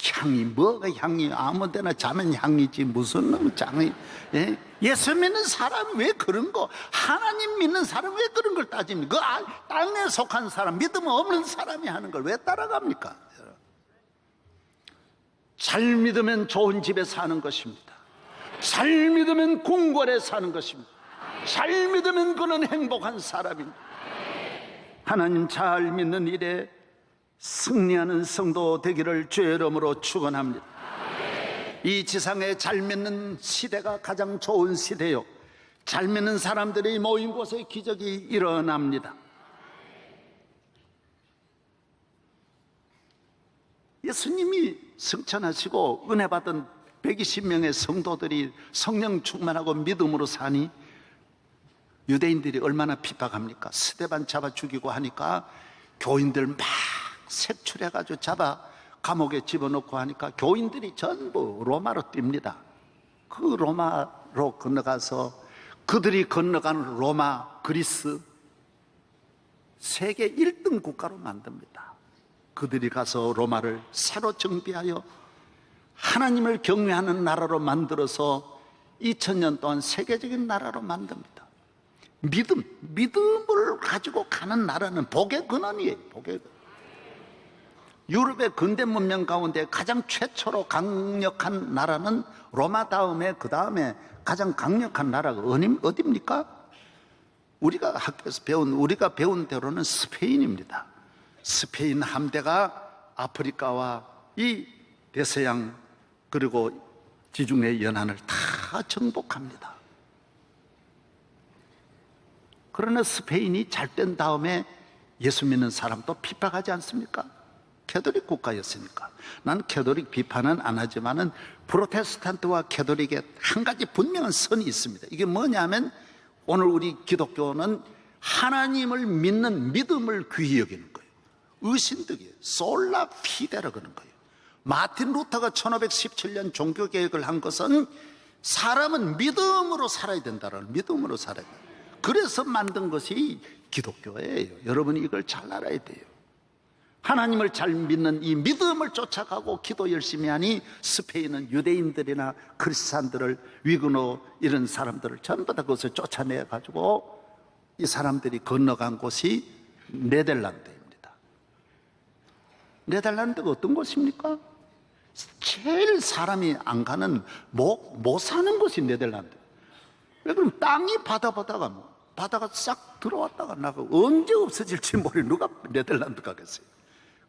D: 향이 뭐가 향이, 아무데나 자면 향이지 무슨 놈 장이. 예? 예수 믿는 사람이 왜 그런 거, 하나님 믿는 사람이 왜 그런 걸 따집니까? 그 땅에 속한 사람, 믿음 없는 사람이 하는 걸 왜 따라갑니까? 잘 믿으면 좋은 집에 사는 것입니다. 잘 믿으면 궁궐에 사는 것입니다. 잘 믿으면 그는 행복한 사람입니다. 하나님 잘 믿는 일에 승리하는 성도 되기를 주의 이름으로 축원합니다. 이 지상에 잘 믿는 시대가 가장 좋은 시대요, 잘 믿는 사람들이 모인 곳에 기적이 일어납니다. 예수님이 승천하시고 은혜 받은 120명의 성도들이 성령 충만하고 믿음으로 사니 유대인들이 얼마나 핍박합니까? 스데반 잡아 죽이고 하니까 교인들 막 색출해가지고 잡아 감옥에 집어넣고 하니까 교인들이 전부 로마로 뜁니다. 그 로마로 건너가서 그들이 건너가는 로마, 그리스 세계 1등 국가로 만듭니다. 그들이 가서 로마를 새로 정비하여 하나님을 경외하는 나라로 만들어서 2000년 동안 세계적인 나라로 만듭니다. 믿음을 가지고 가는 나라는 복의 근원이에요. 복의 근원. 유럽의 근대 문명 가운데 가장 최초로 강력한 나라는 로마 다음에, 그 다음에 가장 강력한 나라가 어디입니까? 우리가 학교에서 우리가 배운 대로는 스페인입니다. 스페인 함대가 아프리카와 이 대서양 그리고 지중해 연안을 다 정복합니다. 그러나 스페인이 잘 된 다음에 예수 믿는 사람도 핍박하지 않습니까? 캐톨릭 국가였으니까. 난 캐톨릭 비판은 안 하지만은 프로테스탄트와 캐톨릭에 한 가지 분명한 선이 있습니다. 이게 뭐냐면 오늘 우리 기독교는 하나님을 믿는 믿음을 귀히 여기는 거예요. 의신득이에요. 솔라 피데라 그러는 거예요. 마틴 루터가 1517년 종교개혁을 한 것은 사람은 믿음으로 살아야 된다는, 믿음으로 살아야 돼요. 그래서 만든 것이 기독교예요. 여러분이 이걸 잘 알아야 돼요. 하나님을 잘 믿는 이 믿음을 쫓아가고 기도 열심히 하니 스페인은 유대인들이나 크리스찬들을, 위그노 이런 사람들을 전부 다 그것을 쫓아내가지고 이 사람들이 건너간 곳이 네덜란드입니다. 네덜란드가 어떤 곳입니까? 제일 사람이 안 가는, 못 사는 곳이 네덜란드. 왜 그럼 땅이 바다가 싹 들어왔다가 나가고 언제 없어질지 모르, 누가 네덜란드 가겠어요?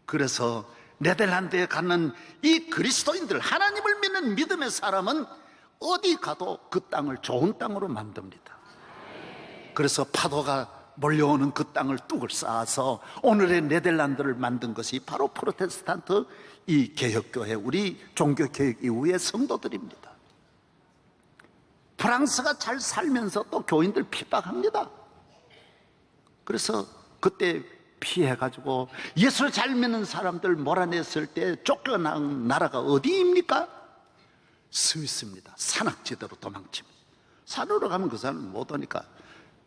D: 그래서 네덜란드에 가는 이 그리스도인들, 하나님을 믿는 믿음의 사람은 어디 가도 그 땅을 좋은 땅으로 만듭니다. 그래서 파도가 몰려오는 그 땅을 뚝을 쌓아서 오늘의 네덜란드를 만든 것이 바로 프로테스탄트 이 개혁교회, 우리 종교개혁 이후의 성도들입니다. 프랑스가 잘 살면서 또 교인들 핍박합니다. 그래서 그때 피해가지고 예수 잘 믿는 사람들 몰아냈을 때 쫓겨난 나라가 어디입니까? 스위스입니다. 산악지대로 도망칩니다. 산으로 가면 그 사람은 못 오니까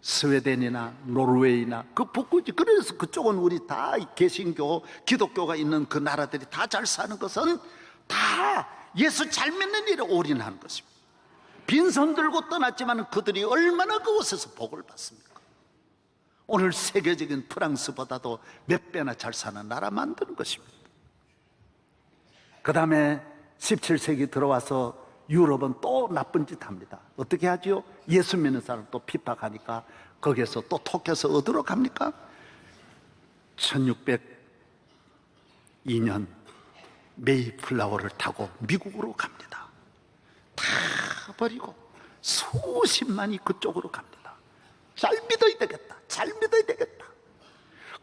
D: 스웨덴이나 노르웨이나 그 북구지. 그래서 그쪽은 우리 다 개신교, 기독교가 있는 그 나라들이 다 잘 사는 것은 다 예수 잘 믿는 일에 올인하는 것입니다. 빈손 들고 떠났지만 그들이 얼마나 그곳에서 복을 받습니까? 오늘 세계적인 프랑스보다도 몇 배나 잘 사는 나라 만드는 것입니다. 그 다음에 17세기 들어와서 유럽은 또 나쁜 짓 합니다. 어떻게 하지요? 예수 믿는 사람 또 핍박하니까 거기에서 또 톡해서 어디로 갑니까? 1602년 메이플라워를 타고 미국으로 갑니다. 다 버리고 수십만이 그쪽으로 갑니다. 잘 믿어야 되겠다. 잘 믿어야 되겠다.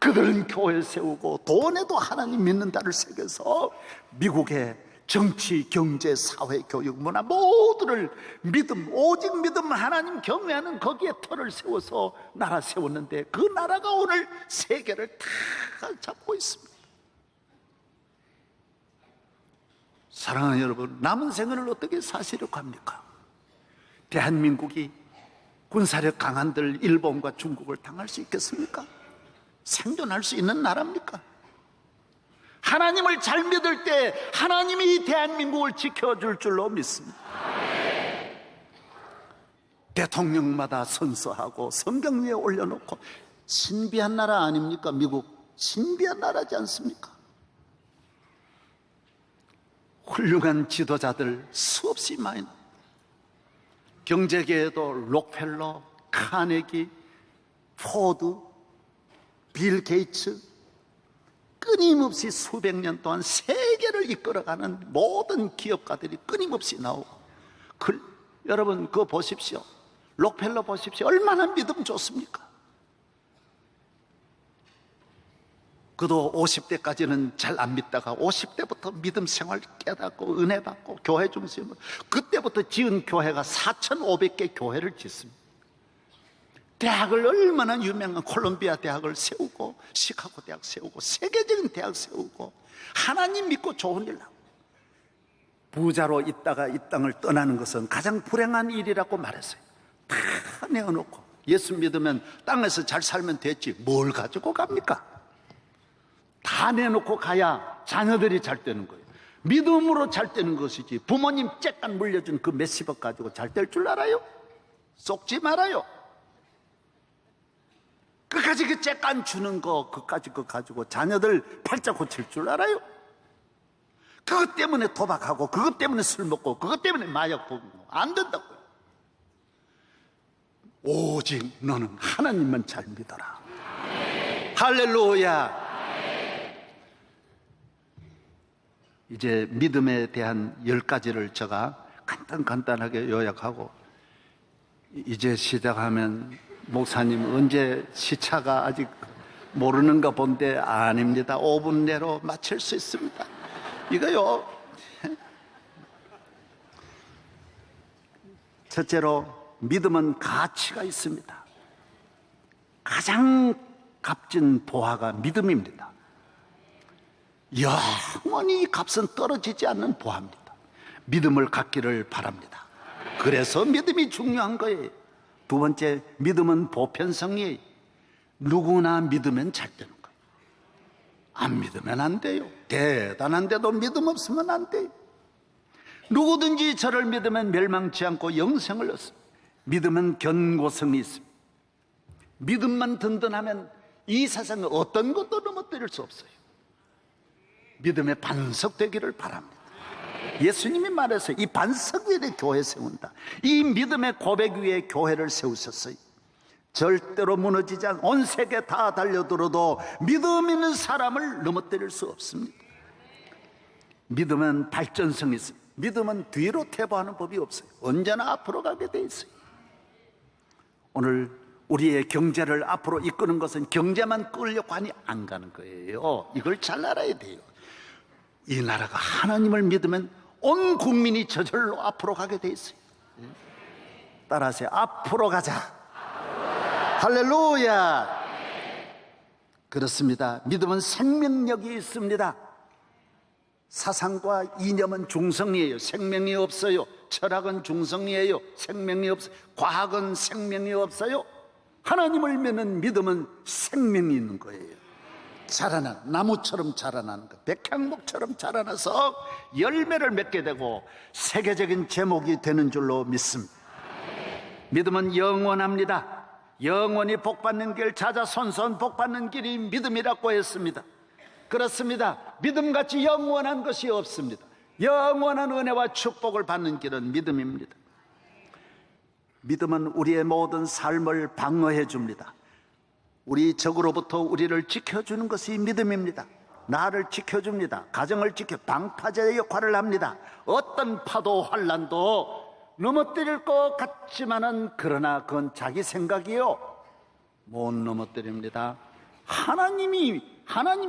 D: 그들은 교회 세우고 돈에도 하나님 믿는다를 새겨서 미국의 정치, 경제, 사회, 교육, 문화 모두를 믿음, 오직 믿음, 하나님 경외하는 거기에 터를 세워서 나라 세웠는데 그 나라가 오늘 세계를 다 잡고 있습니다. 사랑하는 여러분, 남은 생을 어떻게 사시려고 합니까? 대한민국이 군사력 강한들 일본과 중국을 당할 수 있겠습니까? 생존할 수 있는 나라입니까? 하나님을 잘 믿을 때 하나님이 이 대한민국을 지켜줄 줄로 믿습니다. 대통령마다 선서하고 성경 위에 올려놓고 신비한 나라 아닙니까? 미국 신비한 나라지 않습니까? 훌륭한 지도자들 수없이 많이 나옵니다. 경제계에도 록펠러, 카네기, 포드, 빌 게이츠, 끊임없이 수백 년 동안 세계를 이끌어가는 모든 기업가들이 끊임없이 나오고 여러분 그거 보십시오. 록펠러 보십시오. 얼마나 믿음 좋습니까? 그도 50대까지는 잘 안 믿다가 50대부터 믿음 생활 깨닫고 은혜 받고 교회 중심으로 그때부터 지은 교회가 4,500개 교회를 짓습니다. 대학을 얼마나 유명한 콜롬비아 대학을 세우고 시카고 대학 세우고 세계적인 대학 세우고 하나님 믿고 좋은 일 하고 부자로 있다가 이 땅을 떠나는 것은 가장 불행한 일이라고 말했어요. 다 내어놓고 예수 믿으면 땅에서 잘 살면 됐지 뭘 가지고 갑니까? 다 내놓고 가야 자녀들이 잘 되는 거예요. 믿음으로 잘 되는 것이지 부모님 쬐깐 물려준 그 몇십억 가지고 잘 될 줄 알아요? 속지 말아요. 끝까지 그 쬐깐 주는 거 그까지 그거 가지고 자녀들 팔자 고칠 줄 알아요? 그것 때문에 도박하고 그것 때문에 술 먹고 그것 때문에 마약 보고 안 된다고요. 오직 너는 하나님만 잘 믿어라. 할렐루야. 이제 믿음에 대한 10가지를 제가 간단하게 요약하고 이제 시작하면 목사님 언제 시차가 아직 모르는가 본데 아닙니다. 5분 내로 마칠 수 있습니다. 이거요. 첫째로 믿음은 가치가 있습니다. 가장 값진 보화가 믿음입니다. 영원히 이 값은 떨어지지 않는 보화입니다. 믿음을 갖기를 바랍니다. 그래서 믿음이 중요한 거예요. 두 번째, 믿음은 보편성이에요. 누구나 믿으면 잘 되는 거예요. 안 믿으면 안 돼요. 대단한데도 믿음 없으면 안 돼요. 누구든지 저를 믿으면 멸망치 않고 영생을 얻습니다. 믿음은 견고성이 있습니다. 믿음만 든든하면 이 세상에 어떤 것도 넘어뜨릴 수 없어요. 믿음의 반석 되기를 바랍니다. 예수님이 말해서 이 반석 위에 교회 세운다. 이 믿음의 고백 위에 교회를 세우셨어요. 절대로 무너지지 않고 온 세계 다 달려들어도 믿음 있는 사람을 넘어뜨릴 수 없습니다. 믿음은 발전성이 있습니다. 믿음은 뒤로 퇴보하는 법이 없어요. 언제나 앞으로 가게 돼 있어요. 오늘 우리의 경제를 앞으로 이끄는 것은 경제만 끌려고 하니 안 가는 거예요. 이걸 잘 알아야 돼요. 이 나라가 하나님을 믿으면 온 국민이 저절로 앞으로 가게 돼 있어요. 따라하세요. 앞으로 가자. 할렐루야. 그렇습니다. 믿음은 생명력이 있습니다. 사상과 이념은 중성이에요. 생명이 없어요. 철학은 중성이에요. 생명이 없어요. 과학은 생명이 없어요. 하나님을 믿는 믿음은 생명이 있는 거예요. 자라나 나무처럼 자라나는 것, 백향목처럼 자라나서 열매를 맺게 되고 세계적인 제목이 되는 줄로 믿습니다. 믿음은 영원합니다. 영원히 복받는 길, 자자손손 복받는 길이 믿음이라고 했습니다. 그렇습니다. 믿음같이 영원한 것이 없습니다. 영원한 은혜와 축복을 받는 길은 믿음입니다. 믿음은 우리의 모든 삶을 방어해 줍니다. 우리 적으로부터 우리를 지켜주는 것이 믿음입니다. 나를 지켜줍니다. 가정을 지켜 방파제의 역할을 합니다. 어떤 파도 환란도 넘어뜨릴 것 같지만은 그러나 그건 자기 생각이요, 못 넘어뜨립니다. 하나님이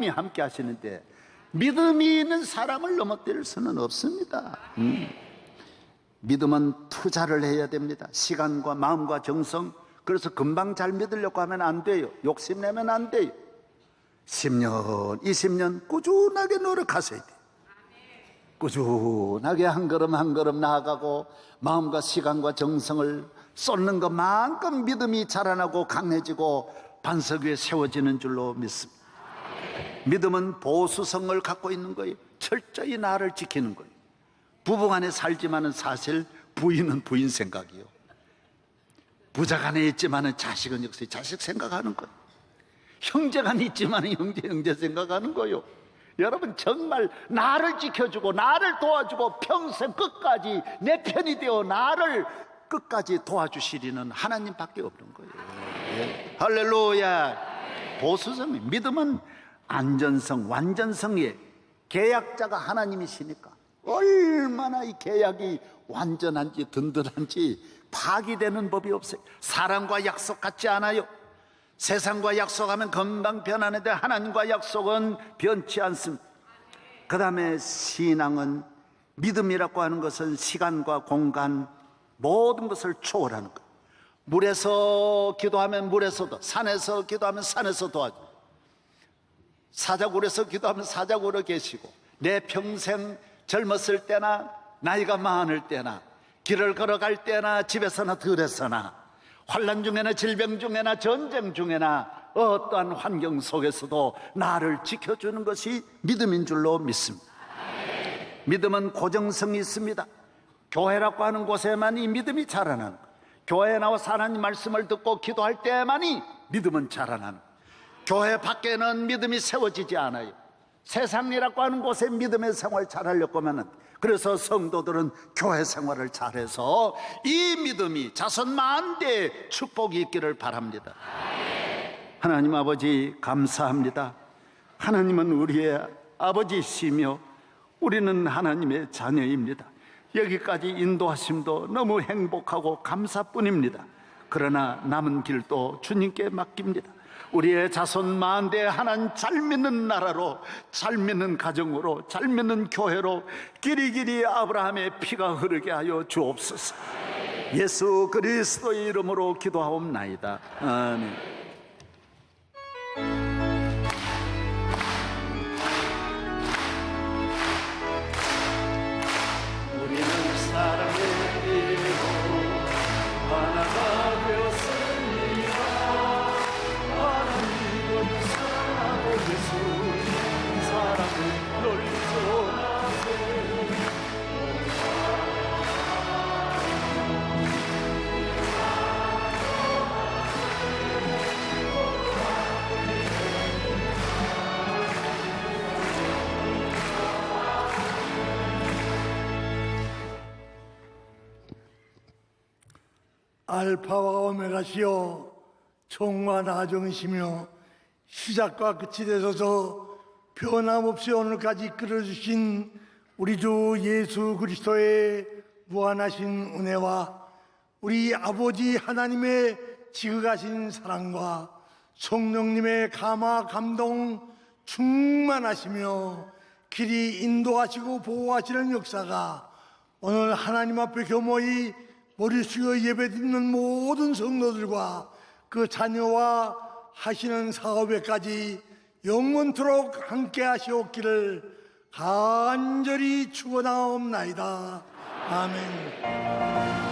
D: 함께 하시는데 믿음이 있는 사람을 넘어뜨릴 수는 없습니다. 믿음은 투자를 해야 됩니다. 시간과 마음과 정성. 그래서 금방 잘 믿으려고 하면 안 돼요. 욕심내면 안 돼요. 10년, 20년 꾸준하게 노력하셔야 돼요. 꾸준하게 한 걸음 한 걸음 나아가고 마음과 시간과 정성을 쏟는 것만큼 믿음이 자라나고 강해지고 반석 위에 세워지는 줄로 믿습니다. 믿음은 보수성을 갖고 있는 거예요. 철저히 나를 지키는 거예요. 부부간에 살지만은 사실 부인은 부인 생각이요, 부자간에 있지만은 자식은 역시 자식 생각하는 거예요. 형제간에 있지만은 형제 생각하는 거예요. 여러분, 정말 나를 지켜주고 나를 도와주고 평생 끝까지 내 편이 되어 나를 끝까지 도와주시리는 하나님밖에 없는 거예요. 예. 할렐루야. 보수성, 믿음은 안전성, 완전성의 계약자가 하나님이시니까 얼마나 이 계약이 완전한지 든든한지 파기되는 법이 없어요. 사람과 약속 같지 않아요. 세상과 약속하면 금방 변하는데 하나님과 약속은 변치 않습니다. 그 다음에 신앙은, 믿음이라고 하는 것은 시간과 공간 모든 것을 초월하는 거예요. 물에서 기도하면 물에서도, 산에서 기도하면 산에서 도와줘요. 사자굴에서 기도하면 사자굴에 계시고, 내 평생 젊었을 때나 나이가 많을 때나 길을 걸어갈 때나 집에서나 들에서나 환난 중에나 질병 중에나 전쟁 중에나 어떠한 환경 속에서도 나를 지켜주는 것이 믿음인 줄로 믿습니다. 믿음은 고정성이 있습니다. 교회라고 하는 곳에만이 믿음이 자라나는 거예요. 교회에 나와서 하나님 말씀을 듣고 기도할 때만이 믿음은 자라나는 거예요. 교회 밖에는 믿음이 세워지지 않아요. 세상이라고 하는 곳에 믿음의 생활 잘하려고 하면, 그래서 성도들은 교회 생활을 잘해서 이 믿음이 자손 만대의 축복이 있기를 바랍니다. 하나님 아버지, 감사합니다. 하나님은 우리의 아버지시며 우리는 하나님의 자녀입니다. 여기까지 인도하심도 너무 행복하고 감사뿐입니다. 그러나 남은 길도 주님께 맡깁니다. 우리의 자손 만대 하나님 잘 믿는 나라로, 잘 믿는 가정으로, 잘 믿는 교회로 길이길이 아브라함의 피가 흐르게 하여 주옵소서. 예수 그리스도의 이름으로 기도하옵나이다. 아멘. 우리는 사랑의 이름으로 하나가 되었습니다. 하나님은 사랑하고 예수 사랑을 놀리소서.
E: 알파와 오메가시여 총과 나중이시며 시작과 끝이 되소서. 변함없이 오늘까지 이끌어주신 우리 주 예수 그리스도의 무한하신 은혜와 우리 아버지 하나님의 지극하신 사랑과 성령님의 감화 감동 충만하시며 길이 인도하시고 보호하시는 역사가 오늘 하나님 앞에 교모히 머리 숙여 예배드리는 모든 성도들과 그 자녀와 하시는 사업에까지 영원토록 함께 하시옵기를 간절히 축원하옵나이다. 아멘.